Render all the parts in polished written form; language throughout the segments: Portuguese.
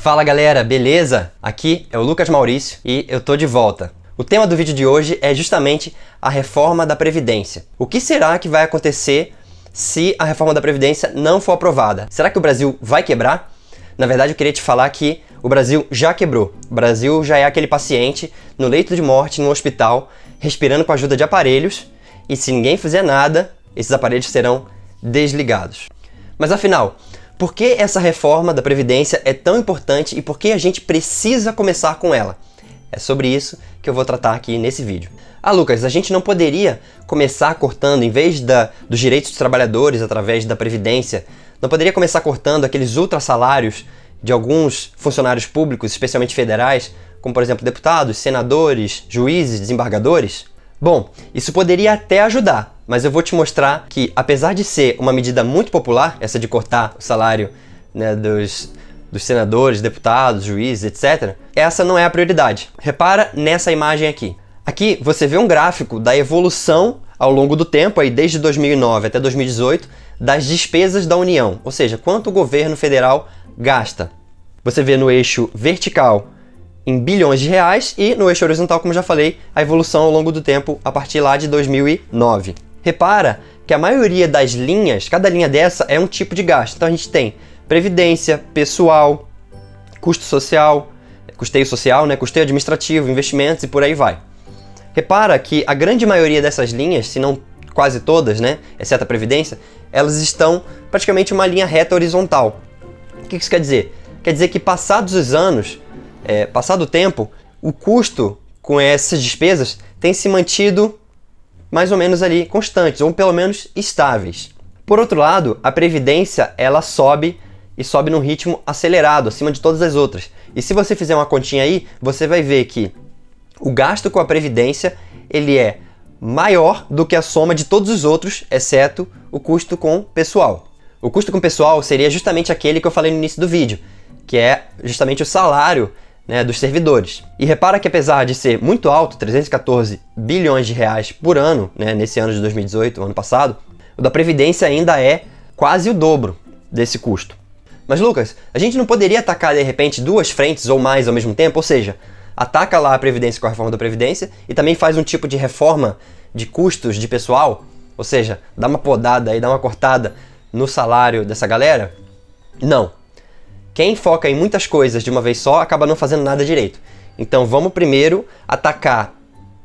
Fala galera, beleza? Aqui é o Lucas Maurício e eu tô de volta. O tema do vídeo de hoje é justamente a reforma da Previdência. O que será que vai acontecer se a reforma da Previdência não for aprovada? Será que o Brasil vai quebrar? Na verdade, eu queria te falar que o Brasil já quebrou. O Brasil já é aquele paciente no leito de morte, no hospital, respirando com a ajuda de aparelhos, e se ninguém fizer nada, esses aparelhos serão desligados. Mas afinal, por que essa reforma da Previdência é tão importante e por que a gente precisa começar com ela? É sobre isso que eu vou tratar aqui nesse vídeo. Ah, Lucas, a gente não poderia começar cortando, em vez dos direitos dos trabalhadores através da Previdência, não poderia começar cortando aqueles ultrassalários de alguns funcionários públicos, especialmente federais, como por exemplo deputados, senadores, juízes, desembargadores? Bom, isso poderia até ajudar, mas eu vou te mostrar que, apesar de ser uma medida muito popular, essa de cortar o salário, né, dos senadores, deputados, juízes, etc., essa não é a prioridade. Repara nessa imagem aqui. Aqui você vê um gráfico da evolução ao longo do tempo, aí desde 2009 até 2018, das despesas da União, ou seja, quanto o governo federal gasta. Você vê no eixo vertical em bilhões de reais e no eixo horizontal, como já falei, a evolução ao longo do tempo a partir lá de 2009. Repara que a maioria das linhas, cada linha dessa é um tipo de gasto. Então a gente tem previdência, pessoal, custo social, custeio social, né, custeio administrativo, investimentos e por aí vai. Repara que a grande maioria dessas linhas, se não quase todas, né, exceto a previdência, elas estão praticamente uma linha reta horizontal. O que isso quer dizer? Quer dizer que passados os anos, passado o tempo, o custo com essas despesas tem se mantido mais ou menos ali constantes, ou pelo menos estáveis. Por outro lado, a previdência ela sobe e sobe num ritmo acelerado, acima de todas as outras. E se você fizer uma continha aí, você vai ver que o gasto com a previdência ele é maior do que a soma de todos os outros, exceto o custo com pessoal. O custo com pessoal seria justamente aquele que eu falei no início do vídeo, que é justamente o salário, né, dos servidores. E repara que apesar de ser muito alto, 314 bilhões de reais por ano, né, nesse ano de 2018, o ano passado, o da Previdência ainda é quase o dobro desse custo. Mas Lucas, a gente não poderia atacar de repente duas frentes ou mais ao mesmo tempo? Ou seja, ataca lá a Previdência com a reforma da Previdência e também faz um tipo de reforma de custos de pessoal? Ou seja, dá uma podada aí, dá uma cortada no salário dessa galera? Não. Quem foca em muitas coisas de uma vez só acaba não fazendo nada direito. Então vamos primeiro atacar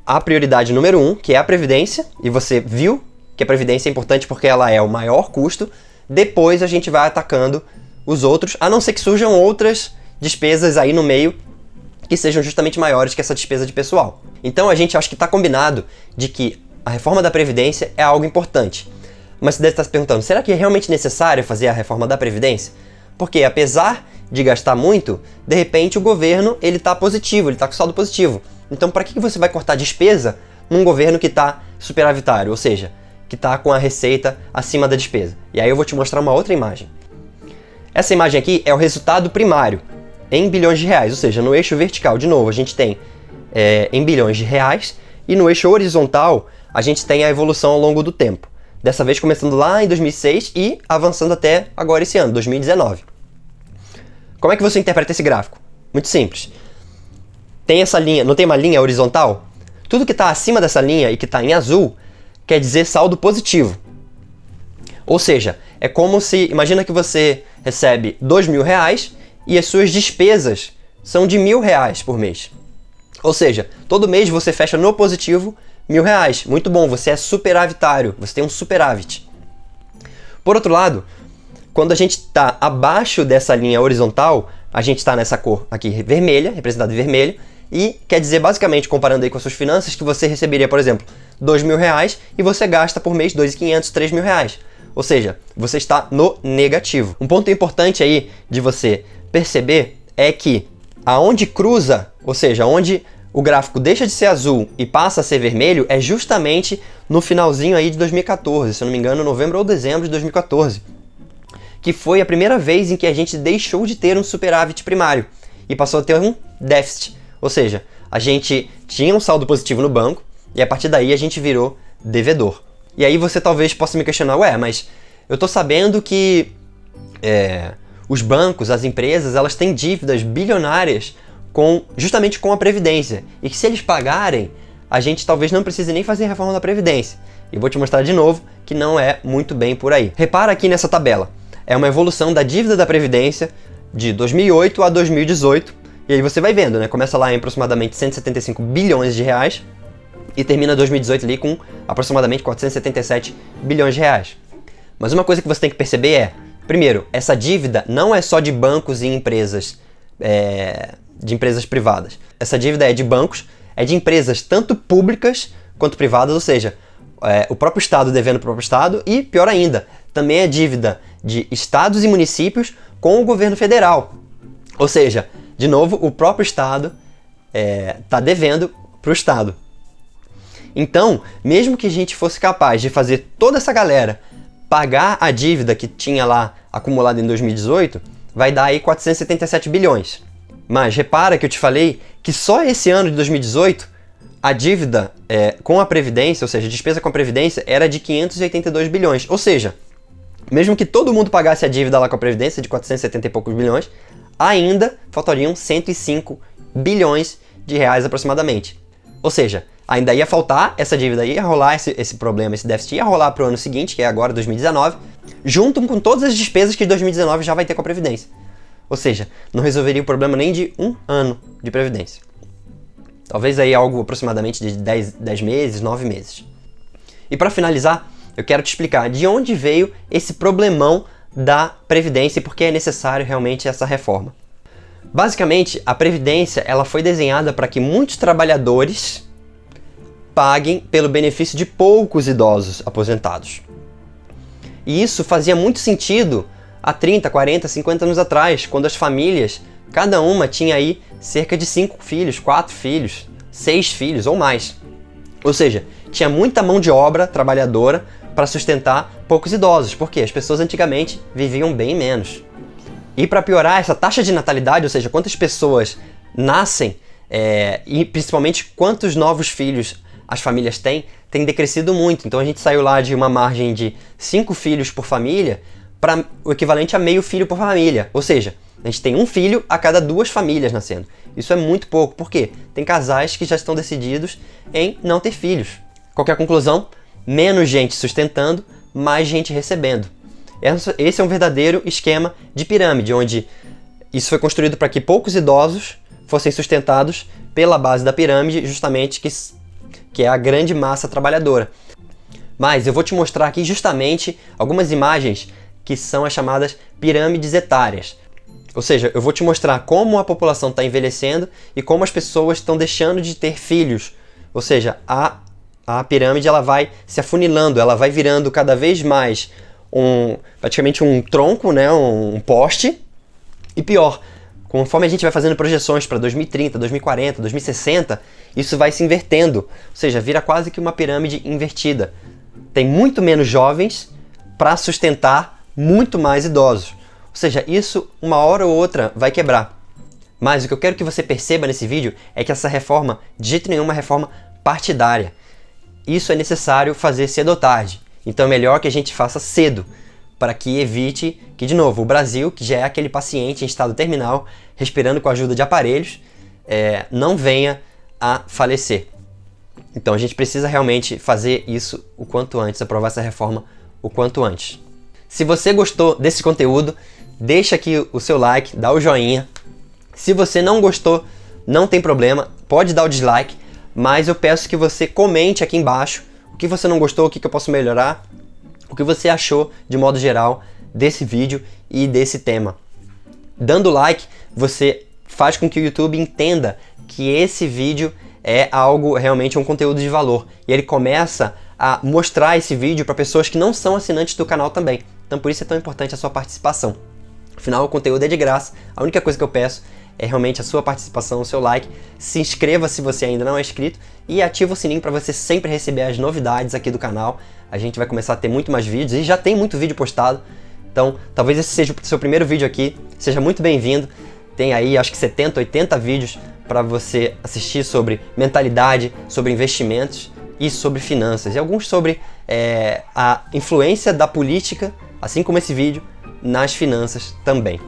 a prioridade número 1, que é a Previdência, e você viu que a Previdência é importante porque ela é o maior custo. Depois a gente vai atacando os outros, a não ser que surjam outras despesas aí no meio que sejam justamente maiores que essa despesa de pessoal. Então a gente acha que está combinado de que a reforma da Previdência é algo importante. Mas você deve estar se perguntando, será que é realmente necessário fazer a reforma da Previdência? Porque apesar de gastar muito, de repente o governo ele está positivo, ele está com saldo positivo. Então para que você vai cortar despesa num governo que está superavitário, ou seja, que está com a receita acima da despesa? E aí eu vou te mostrar uma outra imagem. Essa imagem aqui é o resultado primário, em bilhões de reais, ou seja, no eixo vertical, de novo, a gente tem em bilhões de reais, e no eixo horizontal a gente tem a evolução ao longo do tempo. Dessa vez começando lá em 2006 e avançando até agora esse ano, 2019. Como é que você interpreta esse gráfico? Muito simples. Tem essa linha, não tem uma linha horizontal? Tudo que está acima dessa linha e que está em azul quer dizer saldo positivo. Ou seja, é como se, imagina que você recebe R$2.000 e as suas despesas são de R$1.000 por mês. Ou seja, todo mês você fecha no positivo R$1.000. Muito bom, você é superavitário, você tem um superávit. Por outro lado, quando a gente está abaixo dessa linha horizontal, a gente está nessa cor aqui vermelha, representada em vermelho, e quer dizer basicamente, comparando aí com as suas finanças, que você receberia, por exemplo, R$2.000 e você gasta por mês R$2.500, R$3.000. Ou seja, você está no negativo. Um ponto importante aí de você perceber é que aonde cruza, ou seja, onde o gráfico deixa de ser azul e passa a ser vermelho, é justamente no finalzinho aí de 2014, se eu não me engano, novembro ou dezembro de 2014, que foi a primeira vez em que a gente deixou de ter um superávit primário e passou a ter um déficit. Ou seja, a gente tinha um saldo positivo no banco e a partir daí a gente virou devedor. E aí você talvez possa me questionar, ué, mas eu tô sabendo que os bancos, as empresas, elas têm dívidas bilionárias justamente com a Previdência. E que se eles pagarem, a gente talvez não precise nem fazer reforma da Previdência. E vou te mostrar de novo que não é muito bem por aí. Repara aqui nessa tabela. É uma evolução da dívida da Previdência de 2008 a 2018. E aí você vai vendo, né? Começa lá em aproximadamente 175 bilhões de reais e termina 2018 ali com aproximadamente 477 bilhões de reais. Mas uma coisa que você tem que perceber é, primeiro, essa dívida não é só de bancos e empresas, de empresas privadas. Essa dívida é de bancos, é de empresas tanto públicas quanto privadas, ou seja, o próprio Estado devendo para o próprio Estado e, pior ainda, também é dívida de estados e municípios com o governo federal. Ou seja, de novo, o próprio Estado está devendo para o Estado. Então, mesmo que a gente fosse capaz de fazer toda essa galera pagar a dívida que tinha lá acumulada em 2018, vai dar aí 477 bilhões. Mas repara que eu te falei que só esse ano de 2018, a dívida com a Previdência, ou seja, a despesa com a Previdência, era de 582 bilhões. Ou seja, mesmo que todo mundo pagasse a dívida lá com a Previdência, de 470 e poucos bilhões, ainda faltariam 105 bilhões de reais aproximadamente. Ou seja, ainda ia faltar essa dívida, ia rolar esse problema, esse déficit ia rolar para o ano seguinte, que é agora 2019, junto com todas as despesas que 2019 já vai ter com a Previdência. Ou seja, não resolveria o problema nem de um ano de Previdência. Talvez aí algo aproximadamente de 10 meses, 9 meses. E para finalizar, eu quero te explicar de onde veio esse problemão da Previdência e por que é necessário realmente essa reforma. Basicamente, a Previdência ela foi desenhada para que muitos trabalhadores paguem pelo benefício de poucos idosos aposentados. E isso fazia muito sentido há 30, 40, 50 anos atrás, quando as famílias, cada uma tinha aí cerca de 5 filhos, 4 filhos, 6 filhos ou mais. Ou seja, tinha muita mão de obra trabalhadora para sustentar poucos idosos, porque as pessoas antigamente viviam bem menos. E para piorar, essa taxa de natalidade, ou seja, quantas pessoas nascem e principalmente quantos novos filhos as famílias têm, tem decrescido muito. Então a gente saiu lá de uma margem de 5 filhos por família para o equivalente a meio filho por família. Ou seja, a gente tem um filho a cada 2 famílias nascendo. Isso é muito pouco. Por quê? Tem casais que já estão decididos em não ter filhos. Qual que é a conclusão? Menos gente sustentando, mais gente recebendo. Esse é um verdadeiro esquema de pirâmide, onde isso foi construído para que poucos idosos fossem sustentados pela base da pirâmide, justamente que é a grande massa trabalhadora. Mas eu vou te mostrar aqui justamente algumas imagens que são as chamadas pirâmides etárias. Ou seja, eu vou te mostrar como a população está envelhecendo e como as pessoas estão deixando de ter filhos. Ou seja, a pirâmide ela vai se afunilando, ela vai virando cada vez mais praticamente um tronco, né, um poste. E pior, conforme a gente vai fazendo projeções para 2030, 2040, 2060, isso vai se invertendo. Ou seja, vira quase que uma pirâmide invertida. Tem muito menos jovens para sustentar muito mais idosos. Ou seja, isso uma hora ou outra vai quebrar. Mas o que eu quero que você perceba nesse vídeo é que essa reforma, de jeito nenhum, é uma reforma partidária. Isso é necessário fazer cedo ou tarde. Então é melhor que a gente faça cedo, para que evite que, de novo, o Brasil, que já é aquele paciente em estado terminal, respirando com a ajuda de aparelhos, não venha a falecer. Então a gente precisa realmente fazer isso o quanto antes, aprovar essa reforma o quanto antes. Se você gostou desse conteúdo, deixa aqui o seu like, dá o joinha. Se você não gostou, não tem problema, pode dar o dislike, mas eu peço que você comente aqui embaixo o que você não gostou, o que eu posso melhorar, o que você achou de modo geral desse vídeo e desse tema. Dando like, você faz com que o YouTube entenda que esse vídeo é algo realmente um conteúdo de valor e ele começa a mostrar esse vídeo para pessoas que não são assinantes do canal também. Então por isso é tão importante a sua participação. Afinal, o conteúdo é de graça, a única coisa que eu peço é realmente a sua participação, o seu like. Se inscreva se você ainda não é inscrito e ativa o sininho para você sempre receber as novidades aqui do canal. A gente vai começar a ter muito mais vídeos e já tem muito vídeo postado. Então, talvez esse seja o seu primeiro vídeo aqui. Seja muito bem-vindo. Tem aí, acho que 70, 80 vídeos para você assistir sobre mentalidade, sobre investimentos e sobre finanças. E alguns sobre a influência da política, assim como esse vídeo, nas finanças também.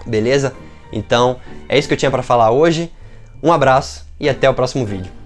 beleza? Então, é isso que eu tinha para falar hoje. Um abraço e até o próximo vídeo.